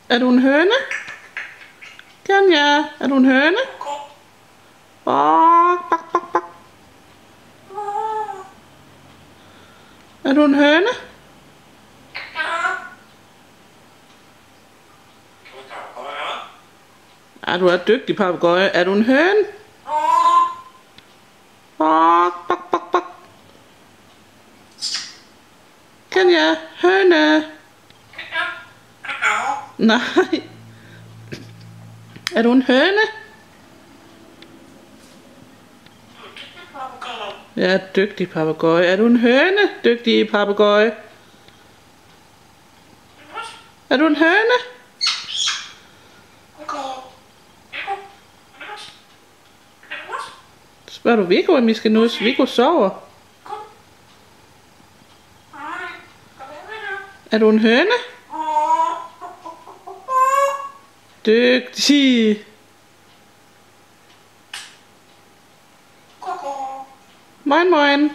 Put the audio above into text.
Er du en høne? Kenya, er du en høne? Bak, bak, bak, bak. Er du en høne? Ja, du er dygtig, papegøje. Er du en høne? Bak, bak, bak, bak. Kenya, høne. Nej. Er du en høne? Ja, dygtig papegøje. Er du en høne, dygtige papegøje? Er du en høne? Spørger du Viggo, om vi skal nås? Viggo sover. Er du en høne? Dygtig. Moin, moin.